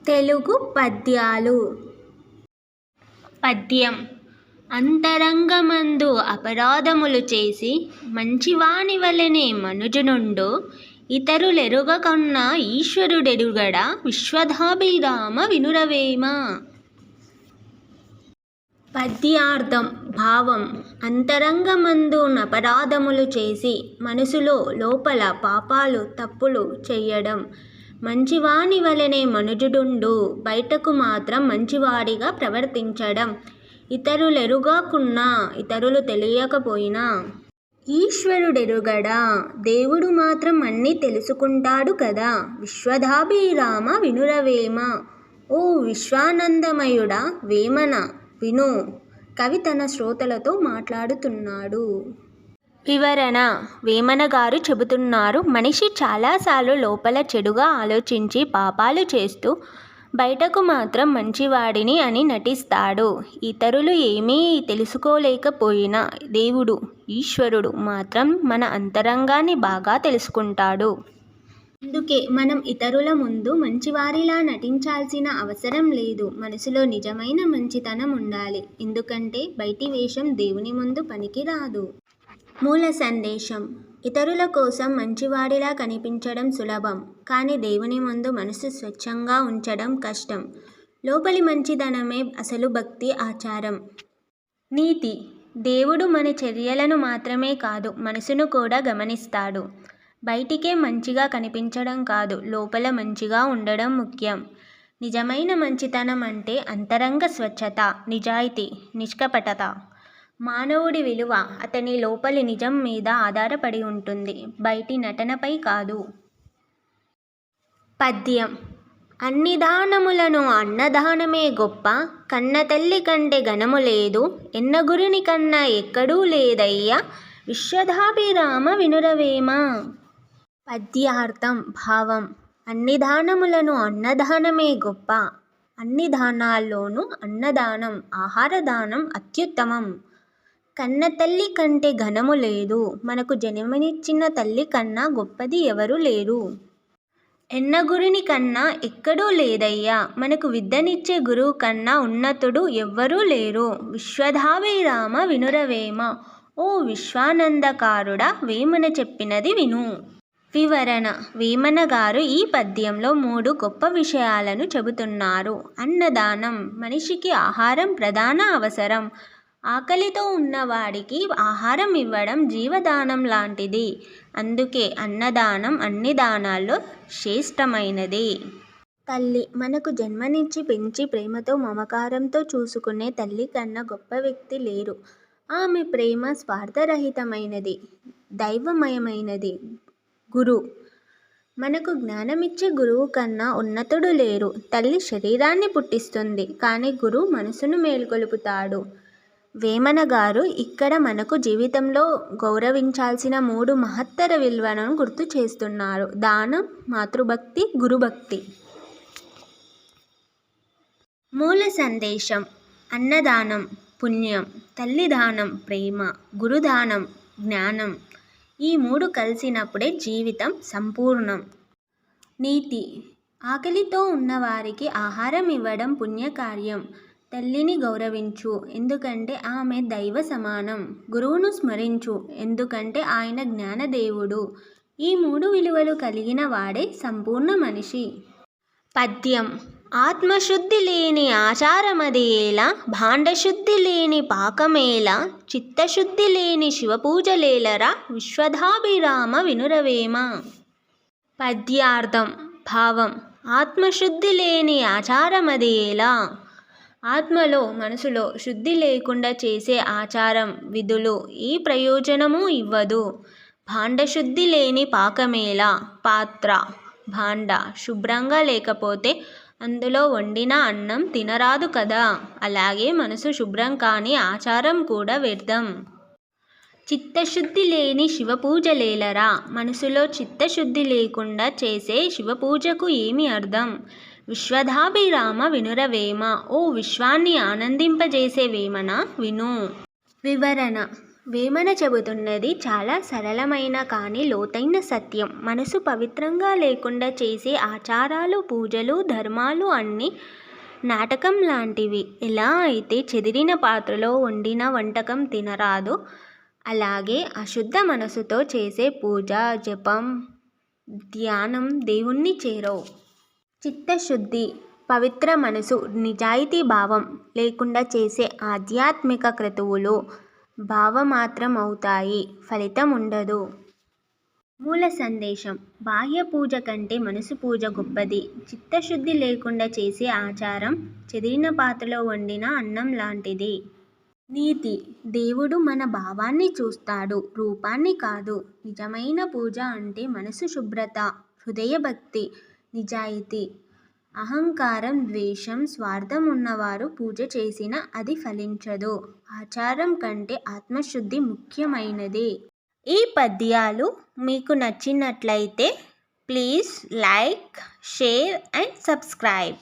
తెలుగు పద్యాలు. పద్యం. అంతరంగమందు అపరాధములు చేసి మంచివాని వలెనే మనుజునుండు, ఇతరులెరుగకున్న ఈశ్వరుడెరుగడా విశ్వదాభిరామ వినురవేమ. పద్యార్థం. భావం. అంతరంగమందు అపరాధములు చేసి మనసులో లోపల పాపాలు తప్పులు చేయడం. మంచివాని వలెనే మనుజుడుండు, బయటకు మాత్రం మంచివాడిగా ప్రవర్తించడం. ఇతరులెరుగకున్నా, ఇతరులు తెలియకపోయినా ఈశ్వరుడెరుగడా, దేవుడు మాత్రం అన్నీ తెలుసుకుంటాడు కదా. విశ్వదాభిరామ వినురవేమ. ఓ విశ్వానందమయుడా వేమన విను. కవి తన శ్రోతలతో మాట్లాడుతున్నాడు. వివరణ. వేమన గారు చెబుతున్నారు, మనిషి చాలాసార్లు లోపల చెడుగా ఆలోచించి పాపాలు చేస్తూ బయటకు మాత్రం మంచివాడిని అని నటిస్తాడు. ఇతరులు ఏమీ తెలుసుకోలేకపోయినా దేవుడు, ఈశ్వరుడు మాత్రం మన అంతరంగాన్ని బాగా తెలుసుకుంటాడు. అందుకే మనం ఇతరుల ముందు మంచివారిలా నటించాల్సిన అవసరం లేదు. మనసులో నిజమైన మంచితనం ఉండాలి. ఎందుకంటే బయటి వేషం దేవుని ముందు పనికిరాదు. మూల సందేశం. ఇతరుల కోసం మంచివాడిలా కనిపించడం సులభం, కానీ దేవుని ముందు మనసు స్వచ్ఛంగా ఉంచడం కష్టం. లోపలి మంచితనమే అసలు భక్తి ఆచారం. నీతి. దేవుడు మన చర్యలను మాత్రమే కాదు, మనసును కూడా గమనిస్తాడు. బయటికే మంచిగా కనిపించడం కాదు, లోపల మంచిగా ఉండడం ముఖ్యం. నిజమైన మంచితనం అంటే అంతరంగ స్వచ్ఛత, నిజాయితీ, నిష్కపటత. మానవుడి విలువ అతని లోపలి నిజం మీద ఆధారపడి ఉంటుంది, బయటి నటనపై కాదు. పద్యం. అన్ని దానములను అన్నదానమే గొప్ప, కన్న తల్లి కంటే ఘనము లేదు, ఎన్నగురిని కన్నా ఎక్కడూ లేదయ్యా విశ్వదాభిరామ వినురవేమ. పద్యార్థం. భావం. అన్ని దానములను అన్నదానమే గొప్ప. అన్ని దానాల్లోనూ అన్నదానం, ఆహారదానం అత్యుత్తమం. కన్న తల్లి కంటే ఘనము లేదు, మనకు జన్మనిచ్చిన తల్లి కన్నా గొప్పది ఎవరు లేరు. ఎన్నగురిని కన్నా ఎక్కడూ లేదయ్యా, మనకు విద్యనిచ్చే గురువు కన్నా ఉన్నతుడు ఎవ్వరూ లేరు. విశ్వదాభిరామ వినురవేమ. ఓ విశ్వానందకారుడా వేమన చెప్పినది విను. వివరణ. వేమన గారు ఈ పద్యంలో 3 గొప్ప విషయాలను చెబుతున్నారు. అన్నదానం. మనిషికి ఆహారం ప్రధాన అవసరం. ఆకలితో ఉన్నవాడికి ఆహారం ఇవ్వడం జీవదానం లాంటిది. అందుకే అన్నదానం అన్ని దానాల్లో శ్రేష్టమైనది. తల్లి. మనకు జన్మనిచ్చి పెంచి ప్రేమతో మమకారంతో చూసుకునే తల్లి కన్నా గొప్ప వ్యక్తి లేరు. ఆమె ప్రేమ స్వార్థరహితమైనది, దైవమయమైనది. గురు. మనకు జ్ఞానమిచ్చే గురువు కన్నా ఉన్నతుడు లేరు. తల్లి శరీరాన్ని పుట్టిస్తుంది, కానీ గురువు మనసును మేల్కొలుపుతాడు. వేమన గారు ఇక్కడ మనకు జీవితంలో గౌరవించాల్సిన 3 మహత్తర విలువలను గుర్తు చేస్తున్నారు. దానం, మాతృభక్తి, గురుభక్తి. మూల సందేశం. అన్నదానం పుణ్యం, తల్లిదానం ప్రేమ, గురుదానం జ్ఞానం. ఈ 3 కలిసినప్పుడే జీవితం సంపూర్ణం. నీతి. ఆకలితో ఉన్నవారికి ఆహారం ఇవ్వడం పుణ్యకార్యం. తల్లిని గౌరవించు, ఎందుకంటే ఆమె దైవ సమానం. గురువును స్మరించు, ఎందుకంటే ఆయన జ్ఞానదేవుడు. ఈ 3 విలువలు కలిగిన వాడే సంపూర్ణ మనిషి. పద్యం. ఆత్మశుద్ధి లేని ఆచారమది ఏలా, భాండశుద్ధి లేని పాకమేలా, చిత్తశుద్ధి లేని శివపూజలేలరా విశ్వదాభిరామ వినురవేమ. పద్యార్థం. భావం. ఆత్మశుద్ధి లేని ఆచారమది ఏలా. ఆత్మలో మనసులో శుద్ధి లేకుండా చేసే ఆచారం, విధులు ఏ ప్రయోజనమూ ఇవ్వదు. భాండశుద్ధి లేని పాకమేలా. పాత్ర, భాండ శుభ్రంగా లేకపోతే అందులో వండిన అన్నం తినరాదు కదా. అలాగే మనసు శుభ్రం కాని ఆచారం కూడా వ్యర్థం. చిత్తశుద్ధి లేని శివపూజలేలరా. మనసులో చిత్తశుద్ధి లేకుండా చేసే శివపూజకు ఏమి అర్థం. విశ్వదాభిరామ వినురవేమ. ఓ విశ్వాన్ని ఆనందింపజేసే వేమన విను. వివరణ. వేమన చెబుతున్నది చాలా సరళమైన కానీ లోతైన సత్యం. మనసు పవిత్రంగా లేకుండా చేసే ఆచారాలు, పూజలు, ధర్మాలు అన్నీ నాటకం లాంటివి. ఎలా అయితే చెదిరిన పాత్రలో వండిన వంటకం తినరాదో, అలాగే అశుద్ధ మనసుతో చేసే పూజ, జపం, ధ్యానం దేవుణ్ణి చేరవు. చిత్తశుద్ధి, పవిత్ర మనసు, నిజాయితీ భావం లేకుండా చేసే ఆధ్యాత్మిక క్రతువులు భావమాత్రం అవుతాయి, ఫలితం ఉండదు. మూల సందేశం: బాహ్య పూజ కంటే మనసు పూజ గొప్పది. చిత్తశుద్ధి లేకుండా చేసే ఆచారం చెదిరిన పాత్రలో వండిన అన్నం లాంటిది. నీతి: దేవుడు మన భావాన్ని చూస్తాడు, రూపాన్ని కాదు. నిజమైన పూజ అంటే మనసు శుభ్రత, హృదయ భక్తి, నిజాయితీ. అహంకారం, ద్వేషం, స్వార్థం ఉన్నవారు పూజ చేసినా అది ఫలించదు. ఆచారం కంటే ఆత్మశుద్ధి ముఖ్యమైనది. ఈ పద్యాలు మీకు నచ్చినట్లయితే please like, share and subscribe.